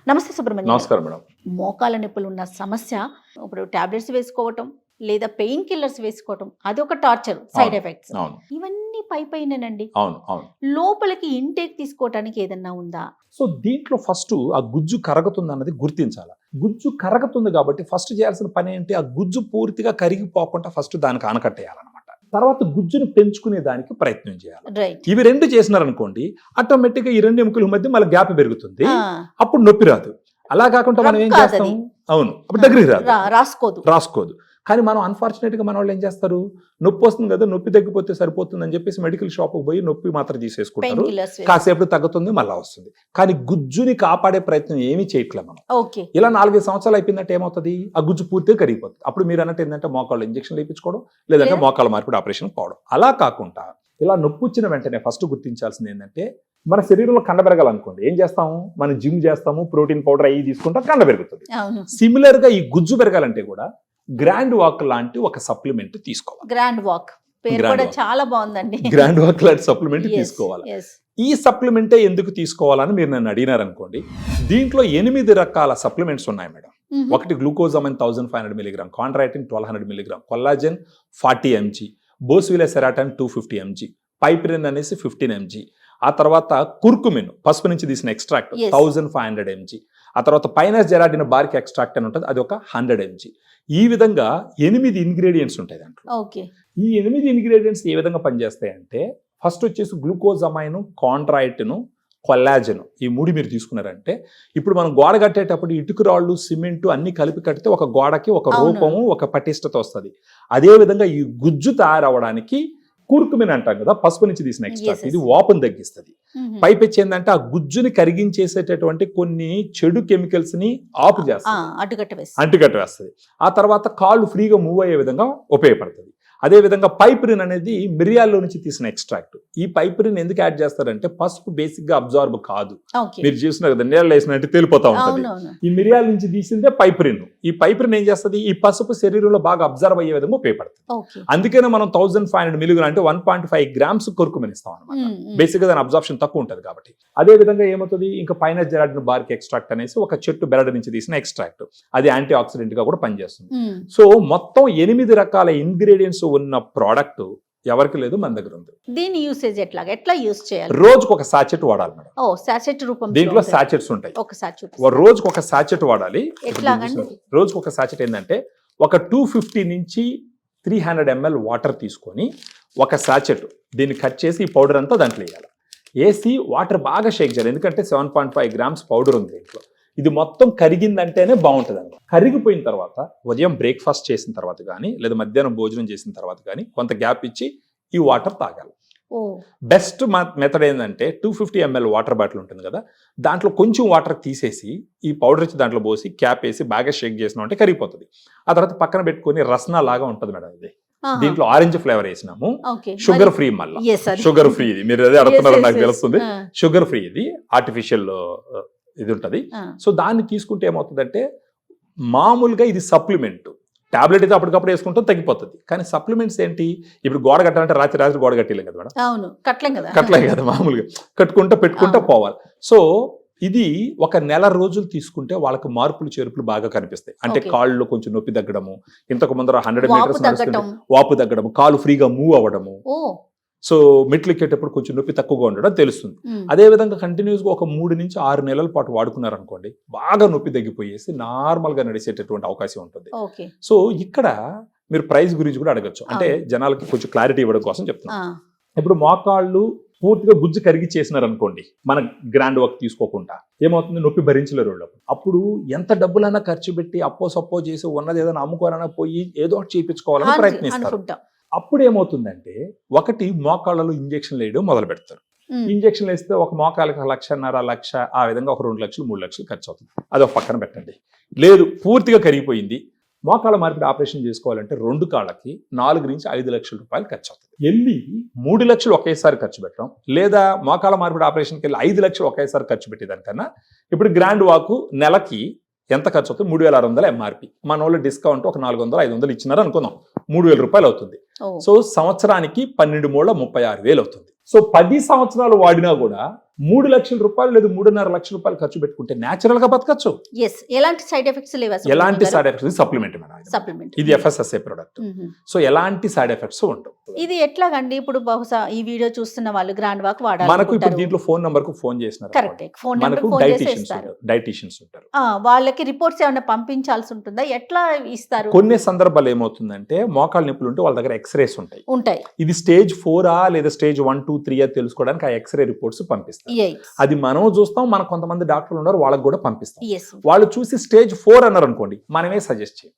నమస్తే సుబ్రహ్మణ్యం. నమస్కారం మేడం. మోకాల నొప్పులు ఉన్న సమస్య ఇప్పుడు టాబ్లెట్స్ వేసుకోవటం లేదా పెయిన్ కిల్లర్స్ వేసుకోవటం అదొక టార్చర్ సైడ్ ఎఫెక్ట్స్. అవును ఇవన్నీ పైనండి. అవును అవును లోపలికి ఇంటేక్ తీసుకోవటానికి ఏదన్నా ఉందా? సో దీంట్లో ఫస్ట్ ఆ గుజ్జు కరగతుంది అన్నది గుర్తించాలి. గుజ్జు కరగతుంది కాబట్టి ఫస్ట్ చేయాల్సిన పని ఏంటి, ఆ గుజ్జు పూర్తిగా కరిగిపోకుండా ఫస్ట్ దానికి ఆనకట్టేయాలన్నమాట. తర్వాత గుజ్జును పెంచుకునే దానికి ప్రయత్నం చేయాలి. రైట్. ఇవి రెండు చేసినారనుకోండి, ఆటోమేటిక్గా ఈ రెండు ఎముకల మధ్య మళ్ళీ గ్యాప్ పెరుగుతుంది, అప్పుడు నొప్పి రాదు. అలా కాకుండా మనం ఏం చేస్తాం, అవును అప్పుడు దగ్గరికి రాసుకోదు. కానీ మనం అన్ఫార్చునేట్గా మన వాళ్ళు ఏం చేస్తారు, నొప్పి వస్తుంది కదా, నొప్పి తగ్గిపోతే సరిపోతుంది అని చెప్పేసి మెడికల్ షాప్కి పోయి నొప్పి మాత్రం తీసేసుకుంటారు. కాసేపు తగ్గుతుంది, మళ్ళీ వస్తుంది. కానీ గుజ్జుని కాపాడే ప్రయత్నం ఏమీ చేయట్లేదు మనం. ఇలా 4-5 సంవత్సరాలు అయిపోయిందంటే ఏమవుతుంది, ఆ గుజ్జు పూర్తిగా కరిగిపోతుంది. అప్పుడు మీరు అన్నట్టు ఏంటంటే మోకాళ్ళు ఇంజక్షన్ వేయించుకోవడం, లేదంటే మోకాళ్ళ మార్పిడి ఆపరేషన్ పోవడం. అలా కాకుండా ఇలా నొప్పి వచ్చిన వెంటనే ఫస్ట్ గుర్తించాల్సింది ఏంటంటే, మన శరీరంలో కండ పెరగాలనుకోండి ఏం చేస్తాము, మనం జిమ్ చేస్తాము, ప్రోటీన్ పౌడర్ అయ్యి తీసుకుంటాం, కండ పెరుగుతుంది. సిమిలర్ గా ఈ గుజ్జు పెరగాలంటే కూడా గ్రాండ్ వాక్ లాంటి ఒక సప్లిమెంట్ తీసుకోవాలి. గ్రాండ్ వాక్ పేరు కూడా చాలా బాగుందండి. గ్రాండ్ వాక్ లాంటి సప్లిమెంట్ తీసుకోవాలి. ఈ సప్లిమెంటే ఎందుకు తీసుకోవాలని మీరు నన్ను అడిగినారనుకోండి, దీంట్లో 8 రకాల సప్లిమెంట్స్ ఉన్నాయి మేడం. ఒకటి glucosamine 1500 mg, కాండ్రాయిటిన్ 1200 mg, collagen 40 mg, బోస్విలెసెరాటన్ 250 mg, పైప్రిన్ అనేసి 15 mg, ఆ తర్వాత కుర్కుమిన్ పసుపు నుంచి తీసిన ఎక్స్ట్రాక్ట్ 1500 mg, ఆ తర్వాత పైనస్ జెరాడిన్ బార్క్ ఎక్స్ట్రాక్ట్ అని ఉంటుంది, అది ఒక 100 mg. ఈ విధంగా 8 ఇంగ్రీడియంట్స్ ఉంటాయి దాంట్లో. ఈ 8 ఇంగ్రీడియంట్స్ ఏ విధంగా పనిచేస్తాయంటే, ఫస్ట్ వచ్చేసి గ్లూకోజమైన్, కాండ్రాయిటిన్, కొల్లాజెన్, ఈ 3 మీరు తీసుకున్నారంటే, ఇప్పుడు మనం గోడ కట్టేటప్పుడు ఇటుక రాళ్ళు, సిమెంట్ అన్ని కలిపి కడితే ఒక గోడకి ఒక రూపము, ఒక పటిష్టత వస్తుంది. అదే విధంగా ఈ గుజ్జు తయారవడానికి కుర్కుమిన్ అంటాం కదా, పసుపు నుంచి తీసిన ఎక్స్ట్రాక్ట్, ఇది వాపును తగ్గిస్తుంది. పైపెచ్చి ఏంటంటే ఆ గుజ్జుని కరిగించేసేటటువంటి కొన్ని చెడు కెమికల్స్ ని ఆపు చేస్తుంది, అంటుకట్ట వేస్తుంది. ఆ తర్వాత కాళ్ళు ఫ్రీగా మూవ్ అయ్యే విధంగా ఉపయోగపడుతుంది. అదే విధంగా పైప్రిన్ అనేది మిరియాల్లో నుంచి తీసిన ఎక్స్ట్రాక్ట్. ఈ పైప్రిన్ ఎందుకు యాడ్ చేస్తారంటే, పసుపు బేసిక్ గా అబ్జార్బ్ కాదు, మీరు చూసినారు కదా, నీళ్ళు వేసినట్టు తేలిపోతా ఉంటుంది. ఈ మిరియాల నుంచి తీసిందే పైప్రిన్. ఈ పైప్రిన్ ఏం చేస్తుంది, ఈ పసుపు శరీరంలో బాగా అబ్జర్వ్ అయ్యే విధంగా ఉపయోగపడుతుంది. అందుకనే మనం 1500 mg అంటే 1.5 grams కొరుకుమని ఇస్తాం అనమాట. బేసిక్ గా దాని అబ్జార్ప్షన్ తక్కువ ఉంటుంది కాబట్టి. అదే విధంగా ఏమవుతుంది, ఇంకా పైన జెరాడిన్ బార్క్ ఎక్స్ట్రాక్ట్ అనేసి ఒక చెట్టు బెరడు నుంచి తీసిన ఎక్స్ట్రాక్ట్, అది యాంటీ ఆక్సిడెంట్ గా కూడా పనిచేస్తుంది. సో మొత్తం 8 రకాల ఇంగ్రీడియంట్స్ ఉన్న ప్రోడక్ట్ ఎవరికి లేదు, మన దగ్గర ఉంది. దీని యూసేజ్ ఎట్లా యూస్ చేయాలి? రోజుకు ఒక సాచెట్ వాడాలి మేడం. సాచెట్ రూపంలో దీంట్లో సాచెట్స్ ఉంటాయి. ఒక సాచెట్ రోజుకు ఒక సాచెట్ వాడాలి. ఎట్లాగండి? రోజుకు ఒక సాచెట్ ఏంటంటే, ఒక 250 నుంచి 300 ml వాటర్ తీసుకొని ఒక సాచెట్ దీన్ని కట్ చేసి ఈ పౌడర్ అంతా దాంట్లో వేయాలి. వేసి వాటర్ బాగా షేక్ చేయాలి, ఎందుకంటే 7.5 grams పౌడర్ ఉంది దీంట్లో. ఇది మొత్తం కరిగిందంటేనే బాగుంటుంది అనమాట. కరిగిపోయిన తర్వాత ఉదయం బ్రేక్ఫాస్ట్ చేసిన తర్వాత కానీ, లేదా మధ్యాహ్నం భోజనం చేసిన తర్వాత కానీ కొంత గ్యాప్ ఇచ్చి ఈ వాటర్ తాగాలి. బెస్ట్ మెథడ్ ఏంటంటే, 250 ml వాటర్ బాటిల్ ఉంటుంది కదా, దాంట్లో కొంచెం వాటర్ తీసేసి ఈ పౌడర్ ఇచ్చి దాంట్లో పోసి క్యాప్ వేసి బాగా షేక్ చేసినాం అంటే కరిగిపోతుంది. ఆ తర్వాత పక్కన పెట్టుకొని రసనా లాగా ఉంటుంది మేడం. ఇది దీంట్లో ఆరెంజ్ ఫ్లేవర్ వేసినాము, షుగర్ ఫ్రీ. మళ్ళీ షుగర్ ఫ్రీ, ఇది మీరు అదే అడుగుతున్నారని నాకు తెలుస్తుంది. షుగర్ ఫ్రీ, ఇది ఆర్టిఫిషియల్ ఇది ఉంటుంది. సో దాన్ని తీసుకుంటే ఏమవుతుందంటే, మామూలుగా ఇది సప్లిమెంట్. టాబ్లెట్ అయితే అప్పటికప్పుడు వేసుకుంటాం, తగ్గిపోతుంది. కానీ సప్లిమెంట్స్ ఏంటి, ఇప్పుడు గోడ కట్టాలంటే రాత్రి గోడ కట్టలేం కదా మేడం, కట్టలేం కదా, మామూలుగా పెట్టుకుంటా పోవాలి. సో ఇది ఒక నెల రోజులు తీసుకుంటే వాళ్ళకి మార్పులు చేర్పులు బాగా కనిపిస్తాయి. అంటే కాళ్ళలో కొంచెం నొప్పి తగ్గడము, ఇంతకు ముందర 100 meters నడుస్తుంటే వాపు తగ్గడము, కాలు ఫ్రీగా మూవ్ అవ్వడము, సో మెట్లు ఎక్కేటప్పుడు కొంచెం నొప్పి తక్కువగా ఉండడం తెలుస్తుంది. అదే విధంగా కంటిన్యూస్ గా ఒక 3 నుంచి 6 నెలల పాటు వాడుకున్నారనుకోండి, బాగా నొప్పి తగ్గిపోయేసి నార్మల్ గా నడిచేటటువంటి అవకాశం ఉంటుంది. సో ఇక్కడ మీరు ప్రైస్ గురించి కూడా అడగచ్చు, అంటే జనాలకి కొంచెం క్లారిటీ ఇవ్వడం కోసం చెప్తున్నాను. ఇప్పుడు మోకాళ్ళు పూర్తిగా గుజ్జు కరిగి చేసినారనుకోండి, మన గ్రాండ్ వర్క్ తీసుకోకుండా, ఏమవుతుంది, నొప్పి భరించలేరు వాళ్ళు. అప్పుడు ఎంత డబ్బులైనా ఖర్చు పెట్టి అప్పో సప్పో చేసి ఉన్నది ఏదైనా అమ్ముకోవాలన్నా పోయి ఏదో ఒకటి చేయించుకోవాలని ప్రయత్నిస్తారు. అప్పుడు ఏమవుతుందంటే, ఒకటి మోకాళ్ళలో ఇంజక్షన్లు వేయడం మొదలు పెడతారు. ఇంజక్షన్లు వేస్తే ఒక మోకాళ్ళకి 1,50,000 ఆ విధంగా ఒక 2 లక్షలు 3 లక్షలు ఖర్చు అవుతుంది. అది ఒక పక్కన పెట్టండి. లేదు పూర్తిగా కరిగిపోయింది, మోకాళ్ళ మార్పిడి ఆపరేషన్ చేసుకోవాలంటే 2 కాళ్ళకి 4 నుంచి 5 లక్షల రూపాయలు ఖర్చు అవుతుంది. వెళ్ళి 3 లక్షలు ఒకేసారి ఖర్చు పెట్టడం, లేదా మోకాళ్ళ మార్పిడి ఆపరేషన్కి వెళ్ళి 5 లక్షలు ఒకేసారి ఖర్చు పెట్టేదానికన్నా, ఇప్పుడు గ్రాండ్ వాకు నెలకి ఎంత ఖర్చు అవుతుంది, 3,600 MRP. మన వాళ్ళు డిస్కౌంట్ ఒక 400-500 ఇచ్చినారు అనుకుందాం, 3,000 రూపాయలు అవుతుంది. సో సంవత్సరానికి 12 మూళ్ళ 36,000 అవుతుంది. సో 10 సంవత్సరాలు వాడినా కూడా 3 లక్షల రూపాయలు లేదా 3.5 లక్షల రూపాయలు ఖర్చు పెట్టుకుంటే న్యాచురల్ గా బతకచ్చు. ఎస్, ఎలాంటి సైడ్ ఎఫెక్ట్స్ లేవా ఎలాంటి side effects, supplement madam, supplement ఇది FSSAI ప్రొడక్ట్. సో ఎలాంటి సైడ్ ఎఫెక్ట్స్ ఉండవు. ఇది ఎట్లాగండి ఇప్పుడు బహుశా ఈ వీడియో చూస్తున్న వాళ్ళు గ్రాండ్ వాక్ మనకు ఇప్పుడు వాడాలి, దీంట్లో ఫోన్ నంబర్ కు ఫోన్ చేసినారు, కరెక్ట్, ఫోన్ నెంబర్ మనకు ఫోన్ చేసి డైటీషియన్స్ ఇస్తారు. ఉంటారు, డైటీషియన్స్ ఉంటారు. వాళ్ళకి రిపోర్ట్స్ ఏమైనా పంపించాల్సి ఉంటుందా, ఎట్లా ఇస్తారు? కొన్ని సందర్భాలు ఏమవుతుందంటే మోకాళ్ళ నొప్పులు ఉంటే వాళ్ళ దగ్గర ఎక్స్రేస్ ఉంటాయి. ఉంటాయి. ఇది స్టేజ్ 4 లేదా స్టేజ్ 1, 2, 3 తెలుసుకోవడానికి ఆ ఎక్స్రే రిపోర్ట్స్ పంపిస్తారు. అది మనం చూస్తాం, మనకు కొంతమంది డాక్టర్లు ఉన్నారు వాళ్ళకి కూడా పంపిస్తాం. వాళ్ళు చూసి స్టేజ్ 4 అన్నారు అనుకోండి, మనమే సజెస్ట్ చేయం.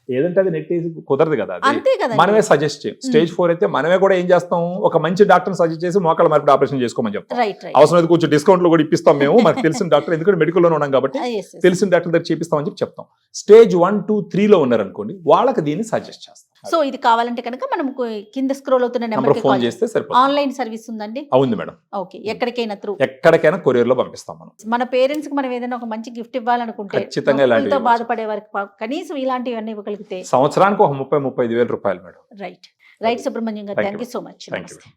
ఏదంటే అది నెట్ కుదరదు కదా, అంతే కదా, మనమే సజెస్ట్ చేయం. స్టేజ్ 4 అయితే మనమే కూడా ఏం చేస్తాం, ఒక మంచి డాక్టర్ సజెస్ట్ చేసి మోకాళ్ళ మార్పిడి ఆపరేషన్ చేసుకోమని చెప్తాం. అవసరం అయితే కొంచెం డిస్కౌంట్ లో కూడా ఇప్పిస్తాం మేము, మనకు తెలిసిన డాక్టర్, ఎందుకంటే మెడికల్ లో ఉన్నాం కాబట్టి తెలిసిన డాక్టర్ దగ్గర చేపిస్తామని చెప్పి చెప్తాం. స్టేజ్ 1, 2, 3 లో ఉన్నారనుకోండి, వాళ్ళకి దీన్ని సజెస్ట్ చేస్తాం. సో ఇది కావాలంటే కనుక మనం కింద స్క్రోల్ అవుతున్న నెంబర్ కి ఫోన్ చేస్తే సరిపోతుంది. ఆన్లైన్ సర్వీస్ ఉందండి? అవును మేడం. ఓకే, ఎక్కడికైనా త్రూ, ఎక్కడికైనా కొరియర్ లో పంపిస్తాం మనం. మన పేరెంట్స్ కి మనం ఏదైనా ఒక మంచి గిఫ్ట్ ఇవ్వాలనుకుంటే, ఖచ్చితంగా ఇలాంటివి నొప్పులతో బాధపడే వారికి కనీసం ఇలాంటివన్నీ ఇవ్వగలిగితే సంవత్సరానికి ఒక 30-35 వేల రూపాయలు మేడం. రైట్ సుబ్రహ్మణ్యం గారు, thank you so much. Thank you.